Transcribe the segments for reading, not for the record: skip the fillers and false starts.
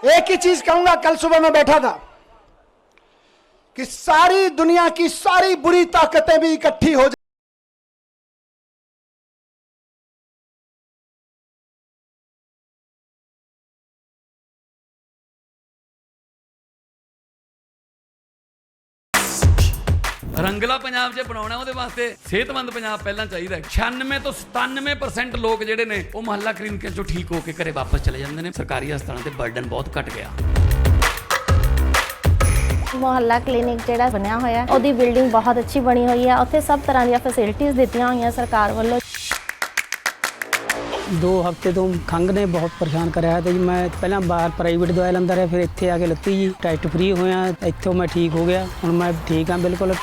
एक ही चीज कहूंगा, कल सुबह मैं बैठा था कि सारी दुनिया की सारी बुरी ताकतें भी इकट्ठी हो जाए, रंगला पंजाब जे बनाउणा ਉਹਦੇ ਵਾਸਤੇ ਸਿਹਤਮੰਦ ਪੰਜਾਬ ਪਹਿਲਾਂ ਚਾਹੀਦਾ। 96 ਤੋਂ 97% ਲੋਕ ਜਿਹੜੇ ਨੇ ਉਹ ਮੁਹੱਲਾ ਕਲੀਨਿਕਾਂ ਚੋਂ ਠੀਕ ਹੋ ਕੇ ਘਰੇ ਵਾਪਸ ਚਲੇ ਜਾਂਦੇ ਨੇ। ਸਰਕਾਰੀ ਹਸਪਤਾਲਾਂ ਤੇ ਬਰਡਨ ਬਹੁਤ ਘਟ ਗਿਆ। ਮੁਹੱਲਾ ਕਲੀਨਿਕ ਜਿਹੜਾ ਬਣਿਆ ਹੋਇਆ ਉਹਦੀ ਬਿਲਡਿੰਗ ਬਹੁਤ ਅੱਛੀ ਬਣੀ ਹੋਈ ਹੈ। ਉੱਥੇ ਸਭ ਤਰ੍ਹਾਂ ਦੀਆਂ ਫੈਸਿਲਿਟੀਆਂ ਦਿੱਤੀਆਂ ਹੋਈਆਂ ਸਰਕਾਰ ਵੱਲੋਂ। 2 ਹਫ਼ਤੇ ਤੋਂ ਖੰਘ ਨੇ ਬਹੁਤ ਪਰੇਸ਼ਾਨ ਕਰਿਆ ਤੇ ਜੀ ਮੈਂ ਪਹਿਲਾਂ ਬਾਹਰ ਪ੍ਰਾਈਵੇਟ ਦਵਾਈ ਲੈਂਦਾ ਰਿਹਾ, ਫਿਰ ਇੱਥੇ ਆ ਕੇ ਲੱਤੀ ਜੀ, ਟੈਸਟ ਫ੍ਰੀ ਹੋਇਆ, ਇੱਥੋਂ ਮੈਂ ਠੀਕ ਹੋ ਗਿਆ। ਹੁਣ ਮੈਂ ਠੀਕ ਹਾਂ ਬਿਲਕੁਲ।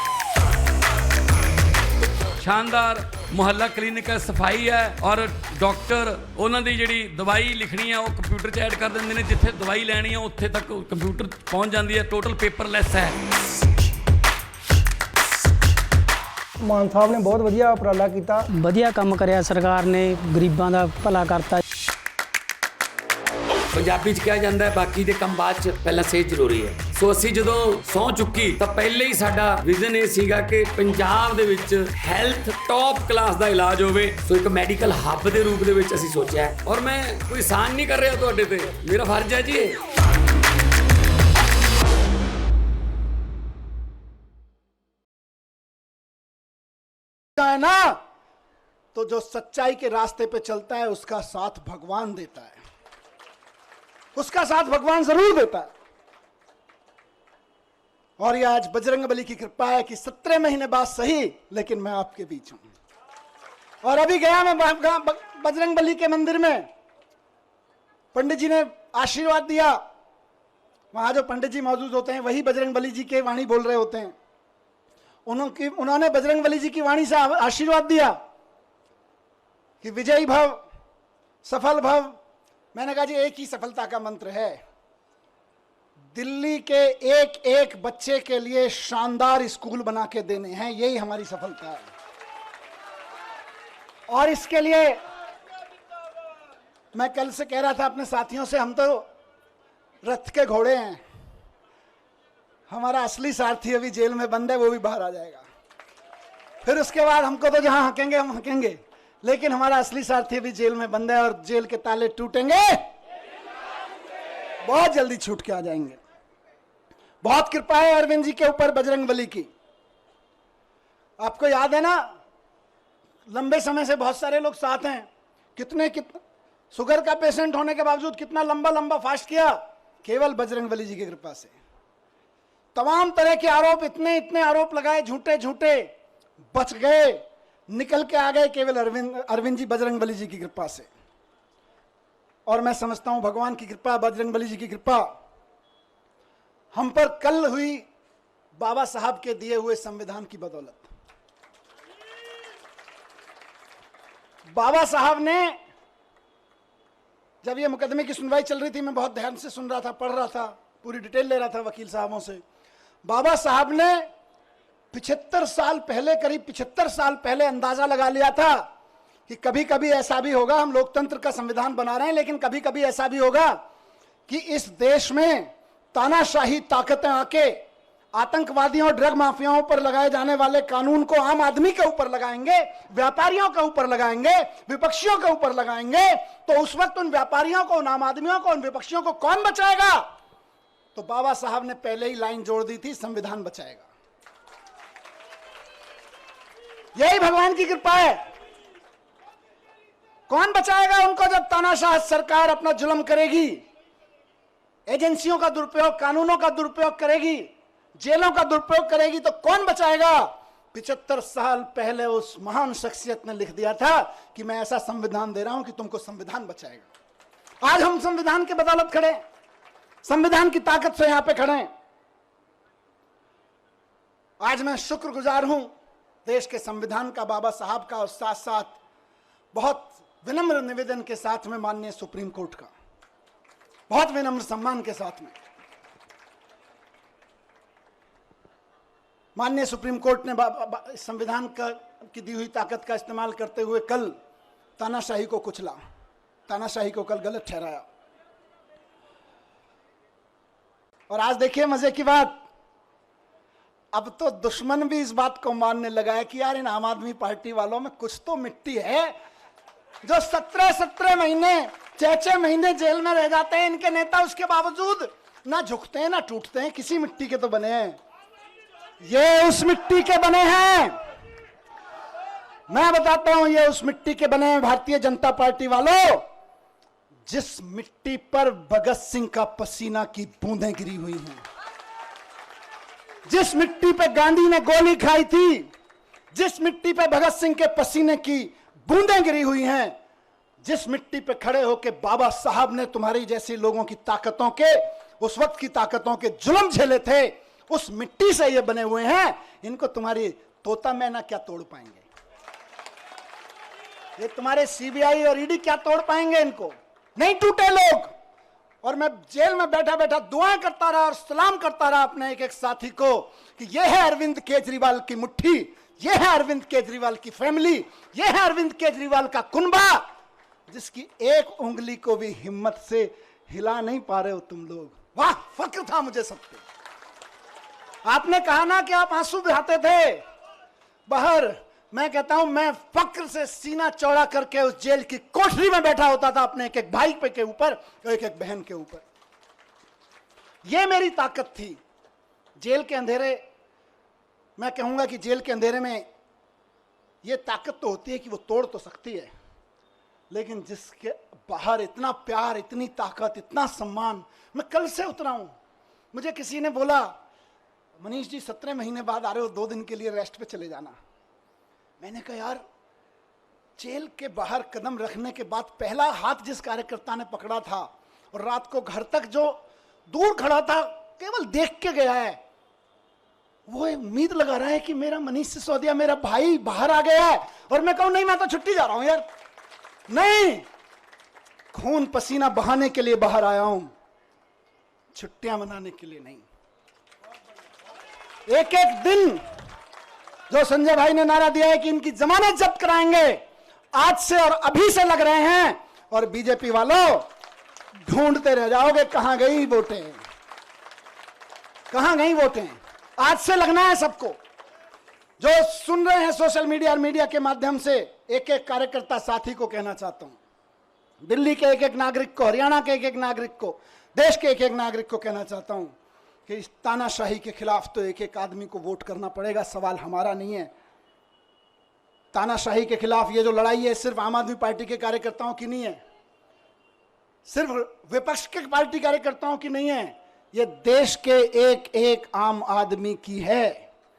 शानदार मुहल्ला क्लिनिक है, सफाई है और डॉक्टर उन्होंने जी दवाई लिखनी है वो कंप्यूटर च ऐड कर देंगे ने, जिथे दवाई लैनी है उत्थे तक कंप्यूटर पहुँच जाती है। टोटल पेपरलैस है। ਮਾਨ ਸਾਹਿਬ ਨੇ ਬਹੁਤ ਵਧੀਆ ਉਪਰਾਲਾ ਕੀਤਾ, ਵਧੀਆ ਕੰਮ ਕਰਿਆ ਸਰਕਾਰ ਨੇ, ਗਰੀਬਾਂ ਦਾ ਭਲਾ ਕਰਤਾ। पंजाबी च कहा जाता है बाकी दे कम बाद च पहला सेहत जरूरी है। सो असी जो सौ चुकी तो पहले ही साडा विजन ये सीगा कि पंजाब दे विच हैल्थ टॉप क्लास दा इलाज होवे। सो एक मैडिकल हब दे रूप दे विच असी सोचा है और मैं कोई एहसान नहीं कर रहा तुहाडे ते, मेरा फर्ज है जी ये। है ना, तो जो सच्चाई के रास्ते पे चलता है उसका साथ भगवान देता है, उसका साथ भगवान जरूर देता है। और ये आज बजरंगबली की कृपा है कि 17 महीने बाद सही लेकिन मैं आपके बीच हूं। और अभी गया मैं बजरंगबली के मंदिर में, पंडित जी ने आशीर्वाद दिया। वहां जो पंडित जी मौजूद होते हैं वही बजरंगबली जी के वाणी बोल रहे होते हैं। उन्होंने बजरंगबली जी की वाणी से आशीर्वाद दिया कि विजयी भव, सफल भव। मैंने कहा जी एक ही सफलता का मंत्र है, दिल्ली के एक एक बच्चे के लिए शानदार स्कूल बना के देने हैं, यही हमारी सफलता है। और इसके लिए मैं कल से कह रहा था अपने साथियों से, हम तो रथ के घोड़े हैं, हमारा असली सारथी अभी जेल में बंद है, वो भी बाहर आ जाएगा। फिर उसके बाद हमको तो जहां हकेंगे हम हकेंगे, लेकिन हमारा असली सारथी अभी जेल में बंद है और जेल के ताले टूटेंगे, बहुत जल्दी छूट के आ जाएंगे। बहुत कृपा है अरविंद जी के ऊपर बजरंगबली की। आपको याद है ना, लंबे समय से बहुत सारे लोग साथ हैं, कितने शुगर का पेशेंट होने के बावजूद कितना लंबा लंबा फास्ट किया, केवल बजरंगबली जी की कृपा से। तमाम तरह के आरोप, इतने इतने आरोप लगाए झूठे झूठे, बच गए, निकल के आ गए केवल अरविंद जी बजरंगबली जी की कृपा से। और मैं समझता हूं भगवान की कृपा, बजरंगबली जी की कृपा हम पर कल हुई बाबा साहब के दिए हुए संविधान की बदौलत। बाबा साहब ने, जब ये मुकदमे की सुनवाई चल रही थी, मैं बहुत ध्यान से सुन रहा था, पढ़ रहा था, पूरी डिटेल ले रहा था वकील साहबों से। बाबा साहब ने 75 साल पहले, करीब 75 साल पहले अंदाजा लगा लिया था कि कभी कभी ऐसा भी होगा, हम लोकतंत्र का संविधान बना रहे हैं, लेकिन कभी कभी ऐसा भी होगा कि इस देश में तानाशाही ताकतें आके आतंकवादियों और ड्रग माफियाओं पर लगाए जाने वाले कानून को आम आदमी के ऊपर लगाएंगे, व्यापारियों के ऊपर लगाएंगे, विपक्षियों के ऊपर लगाएंगे। तो उस वक्त उन व्यापारियों को, उन आम आदमियों को, उन विपक्षियों को कौन बचाएगा? तो बाबा साहब ने पहले ही लाइन जोड़ दी थी, संविधान बचाएगा। यही भगवान की कृपा है। कौन बचाएगा उनको जब तानाशाह सरकार अपना जुल्म करेगी, एजेंसियों का दुरुपयोग, कानूनों का दुरुपयोग करेगी, जेलों का दुरुपयोग करेगी, तो कौन बचाएगा? 75 साल पहले उस महान शख्सियत ने लिख दिया था कि मैं ऐसा संविधान दे रहा हूं कि तुमको संविधान बचाएगा। आज हम संविधान के बदौलत खड़े, संविधान की ताकत से यहां पे खड़े हैं। आज मैं शुक्रगुजार हूं देश के संविधान का, बाबा साहब का, और साथ साथ बहुत विनम्र निवेदन के साथ में माननीय सुप्रीम कोर्ट का, बहुत विनम्र सम्मान के साथ में माननीय सुप्रीम कोर्ट ने संविधान की दी हुई ताकत का इस्तेमाल करते हुए कल तानाशाही को कुचला, तानाशाही को कल गलत ठहराया। और आज देखिए मजे की बात, अब तो दुश्मन भी इस बात को मानने लगा है कि यार इन आम आदमी पार्टी वालों में कुछ तो मिट्टी है, जो 17 महीने 6 महीने जेल में रह जाते हैं इनके नेता, उसके बावजूद ना झुकते हैं ना टूटते हैं, किसी मिट्टी के तो बने हैं। ये उस मिट्टी के बने हैं, मैं बताता हूं, ये उस मिट्टी के बने हैं भारतीय जनता पार्टी वालों, जिस मिट्टी पर भगत सिंह का पसीना की बूंदें गिरी हुई हैं, जिस मिट्टी पे गांधी ने गोली खाई थी, जिस मिट्टी पे भगत सिंह के पसीने की बूंदें गिरी हुई हैं, जिस मिट्टी पे खड़े होकर बाबा साहब ने तुम्हारी जैसी लोगों की ताकतों के, उस वक्त की ताकतों के जुल्म झेले थे, उस मिट्टी से ये बने हुए हैं। इनको तुम्हारी तोता मैना क्या तोड़ पाएंगे, ये तुम्हारे सीबीआई और ईडी क्या तोड़ पाएंगे, इनको नहीं टूटे लोग। और मैं जेल में बैठा बैठा दुआएं करता रहा और सलाम करता रहा अपने एक एक साथी को कि यह है अरविंद केजरीवाल की मुट्ठी, यह है अरविंद केजरीवाल की फैमिली, यह है अरविंद केजरीवाल का कुनबा, जिसकी एक उंगली को भी हिम्मत से हिला नहीं पा रहे हो तुम लोग। वाह, फक्र था मुझे सब पे। आपने कहा ना कि आप आंसू बहाते थे बाहर, मैं कहता हूं मैं फक्र से सीना चौड़ा करके उस जेल की कोठरी में बैठा होता था अपने एक एक भाई पे के ऊपर, एक एक बहन के ऊपर। यह मेरी ताकत थी। जेल के अंधेरे, मैं कहूंगा कि जेल के अंधेरे में यह ताकत तो होती है कि वो तोड़ तो सकती है, लेकिन जिसके बाहर इतना प्यार, इतनी ताकत, इतना सम्मान। मैं कल से उतरा हूं, मुझे किसी ने बोला मनीष जी 17 महीने बाद आ रहे हो, 2 दिन के लिए रेस्ट पे चले जाना। मैंने कहा यार, जेल के बाहर कदम रखने के बाद पहला हाथ जिस कार्यकर्ता ने पकड़ा था और रात को घर तक जो दूर खड़ा था केवल देख के गया है, वो उम्मीद लगा रहा है कि मेरा मनीष सिसोदिया, मेरा भाई बाहर आ गया है। और मैं कहूं नहीं, मैं तो छुट्टी जा रहा हूं यार, नहीं, खून पसीना बहाने के लिए बाहर आया हूं, छुट्टियां मनाने के लिए नहीं। एक एक दिन जो संजय भाई ने नारा दिया है कि इनकी जमानत जब्त कराएंगे, आज से और अभी से लग रहे हैं। और बीजेपी वालों ढूंढते रह जाओगे कहां गई वोटें, कहां गई वोटें। आज से लगना है सबको। जो सुन रहे हैं सोशल मीडिया और मीडिया के माध्यम से, एक एक कार्यकर्ता साथी को कहना चाहता हूं, दिल्ली के एक एक नागरिक को, हरियाणा के एक एक नागरिक को, देश के एक एक नागरिक को कहना चाहता हूं कि इस तानाशाही के खिलाफ तो एक एक आदमी को वोट करना पड़ेगा। सवाल हमारा नहीं है। तानाशाही के खिलाफ ये जो लड़ाई है सिर्फ आम आदमी पार्टी के कार्यकर्ताओं की नहीं है, सिर्फ विपक्ष के पार्टी कार्यकर्ताओं की नहीं है, ये देश के एक एक आम आदमी की है।